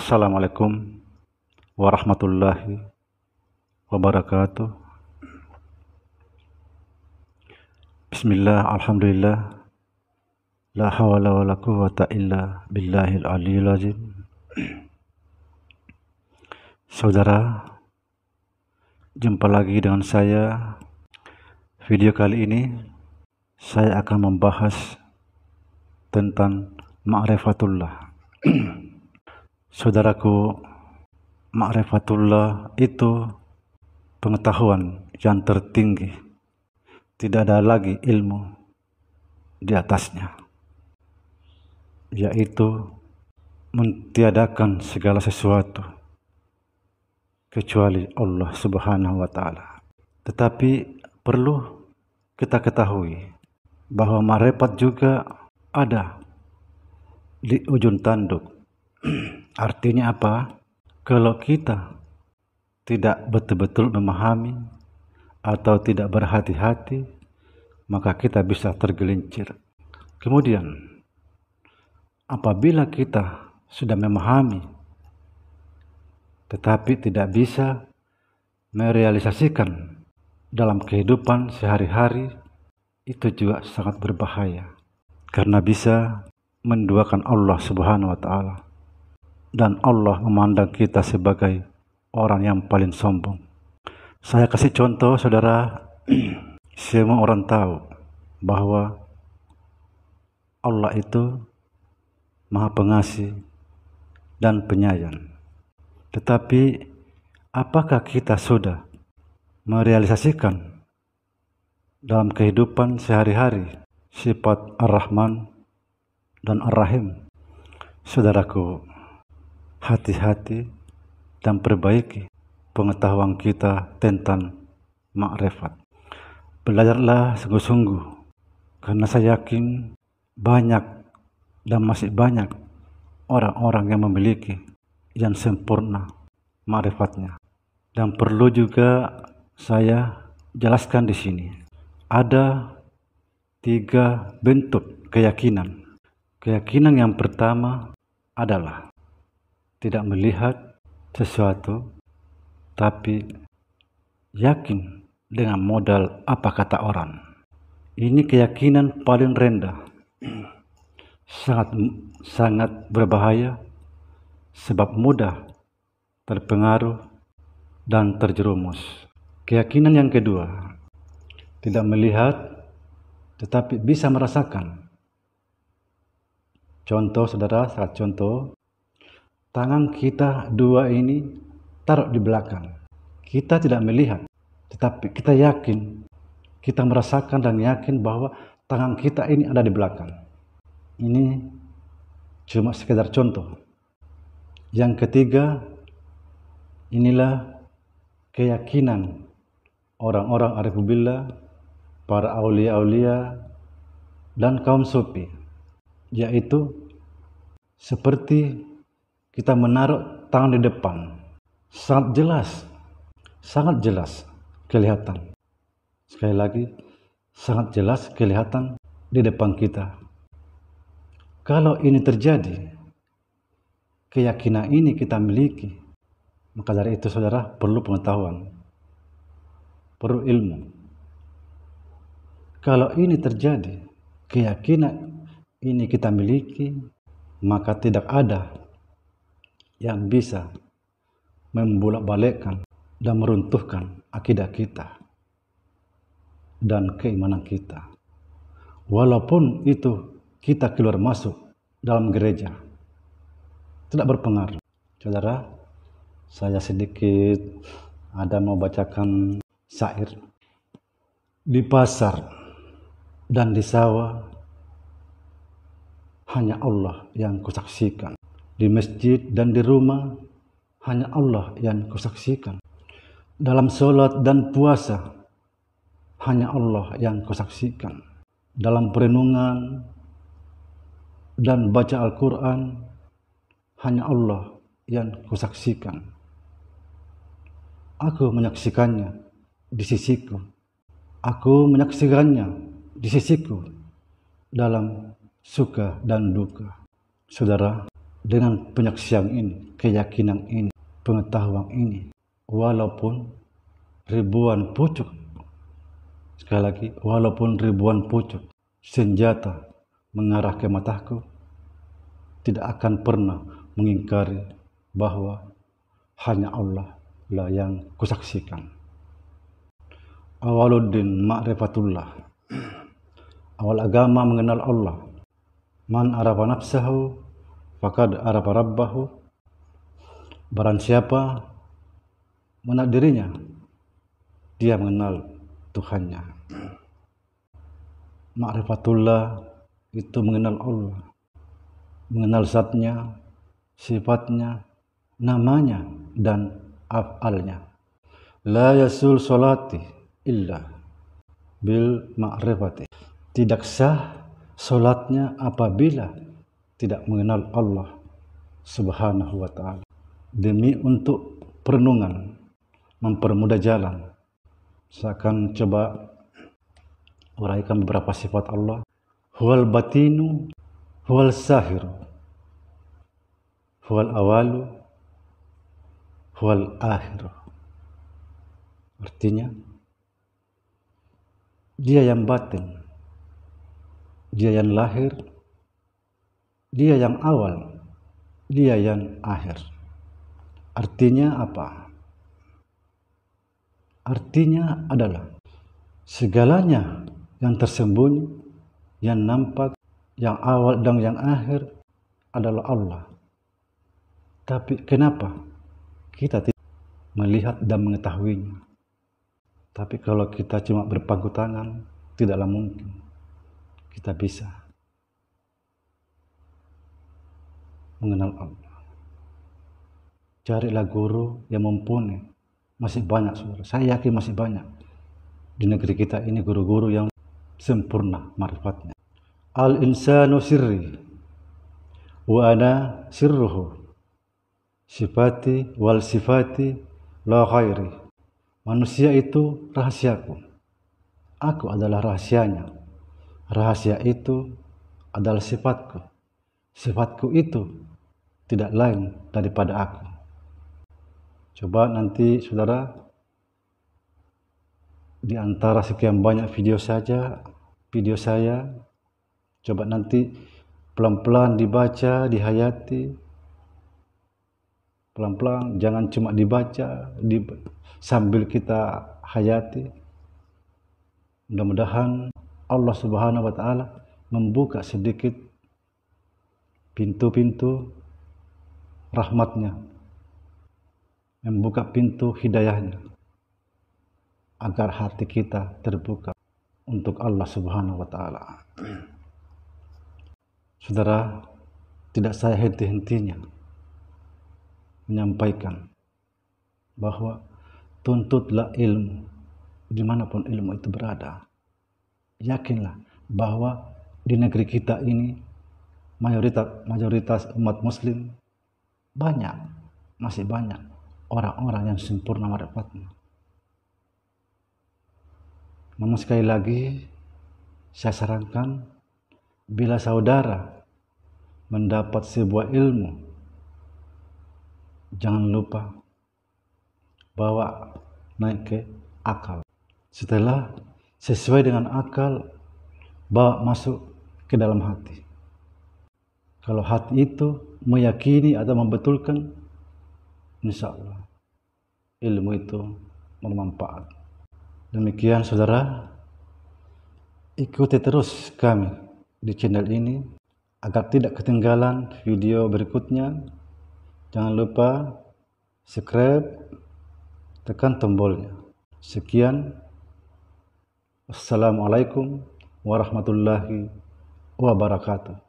Assalamualaikum warahmatullahi wabarakatuh. Bismillah, alhamdulillah, la hawla wa la quwwata illa billahil aliyyil azim. Saudara, jumpa lagi dengan saya. Video kali ini saya akan membahas tentang ma'rifatullah. Saudaraku, ma'rifatullah itu pengetahuan yang tertinggi. Tidak ada lagi ilmu di atasnya, yaitu mentiadakan segala sesuatu kecuali Allah Subhanahu wa Ta'ala. Tetapi perlu kita ketahui bahwa ma'rifat juga ada di ujung tanduk. Artinya apa? Kalau kita tidak betul-betul memahami atau tidak berhati-hati, maka kita bisa tergelincir. Kemudian, apabila kita sudah memahami tetapi tidak bisa merealisasikan dalam kehidupan sehari-hari, itu juga sangat berbahaya, karena bisa menduakan Allah Subhanahu wa Ta'ala, dan Allah memandang kita sebagai orang yang paling sombong. Saya kasih contoh, saudara. Semua orang tahu bahwa Allah itu Maha Pengasih dan Penyayang. Tetapi apakah kita sudah merealisasikan dalam kehidupan sehari-hari sifat Ar-Rahman dan Ar-Rahim? Saudaraku, hati-hati dan perbaiki pengetahuan kita tentang ma'rifat. Belajarlah sungguh-sungguh, karena saya yakin banyak dan masih banyak orang-orang yang memiliki yang sempurna ma'rifatnya. Dan perlu juga saya jelaskan di sini, ada 3 bentuk keyakinan. Keyakinan yang pertama adalah tidak melihat sesuatu, tapi yakin dengan modal apa kata orang. Ini keyakinan paling rendah, sangat berbahaya, sebab mudah terpengaruh dan terjerumus. Keyakinan yang kedua, tidak melihat tetapi bisa merasakan. Contoh, saudara, saat contoh, tangan kita 2 ini taruh di belakang. Kita tidak melihat, tetapi kita yakin, kita merasakan dan yakin bahwa tangan kita ini ada di belakang. Ini cuma sekedar contoh. Yang ketiga, inilah keyakinan orang-orang arif billah, para aulia-aulia dan kaum sufi, yaitu seperti kita menaruh tangan di depan, sangat jelas kelihatan. Sekali lagi, sangat jelas kelihatan di depan kita. Kalau ini terjadi, keyakinan ini kita miliki, maka dari itu, saudara, perlu pengetahuan, perlu ilmu. Kalau ini terjadi, keyakinan ini kita miliki, maka tidak ada yang bisa membolak-balikkan dan meruntuhkan akidah kita dan keimanan kita. Walaupun itu kita keluar masuk dalam gereja, tidak berpengaruh. Saudara, saya sedikit mau bacakan syair. Di pasar dan di sawah hanya Allah yang kusaksikan. Di masjid dan di rumah hanya Allah yang kusaksikan. Dalam sholat dan puasa hanya Allah yang kusaksikan. Dalam perenungan dan baca Al-Quran hanya Allah yang kusaksikan. Aku menyaksikannya di sisiku. Aku menyaksikannya di sisiku dalam suka dan duka. Saudara, dengan penyaksian ini, keyakinan ini, pengetahuan ini, walaupun ribuan pucuk, sekali lagi, walaupun ribuan pucuk senjata mengarah ke mataku, tidak akan pernah mengingkari bahwa hanya Allah lah yang kusaksikan. Awaluddin ma'rifatullah. Awal agama mengenal Allah. Man arafa nafsahu faqad arafa rabbahu. Barang siapa mengenal dirinya, dia mengenal Tuhannya. Ma'rifatullah itu mengenal Allah, mengenal zatnya, sifatnya, namanya, dan af'alnya. La yasul solati illa bil ma'rifati. Tidak sah solatnya apabila tidak mengenal Allah subhanahu wa ta'ala. Demi untuk perenungan, mempermudah jalan, saya akan coba uraikan beberapa sifat Allah. Huwal batinu, huwal sahiru, huwal awalu, huwal akhiru. Artinya, dia yang batin, dia yang lahir, dia yang awal, dia yang akhir. Artinya apa? Artinya adalah segalanya yang tersembunyi, yang nampak, yang awal dan yang akhir adalah Allah. Tapi kenapa kita tidak melihat dan mengetahuinya? Tapi kalau kita cuma berpangku tangan, tidaklah mungkin kita bisa mengenal Allah. Carilah guru yang mumpuni. Masih banyak, saudara. Saya yakin masih banyak di negeri kita ini guru-guru yang sempurna marifatnya. Al-insanu sirri wa ana sirruhu, sifati wal sifati la khairi. Manusia itu rahasiaku, aku adalah rahasianya. Rahasia itu adalah sifatku, sifatku itu tidak lain daripada aku. Coba nanti saudara, di antara sekian banyak video saya, coba nanti pelan-pelan dibaca, dihayati, pelan-pelan, jangan cuma dibaca sambil kita hayati. Mudah-mudahan Allah subhanahu wa ta'ala membuka sedikit pintu-pintu rahmatnya, membuka pintu hidayahnya, agar hati kita terbuka untuk Allah subhanahu wa ta'ala. Saudara, tidak saya henti-hentinya menyampaikan bahwa tuntutlah ilmu dimanapun ilmu itu berada. Yakinlah bahwa di negeri kita ini mayoritas umat muslim masih banyak orang-orang yang sempurna marifatnya. Namun sekali lagi saya sarankan, bila saudara mendapat sebuah ilmu, jangan lupa bawa naik ke akal. Setelah sesuai dengan akal, bawa masuk ke dalam hati. Kalau hati itu meyakini atau membetulkan, insya Allah ilmu itu bermanfaat. Demikian saudara, ikuti terus kami di channel ini agar tidak ketinggalan video berikutnya. Jangan lupa subscribe, tekan tombolnya. Sekian, wassalamualaikum warahmatullahi wabarakatuh.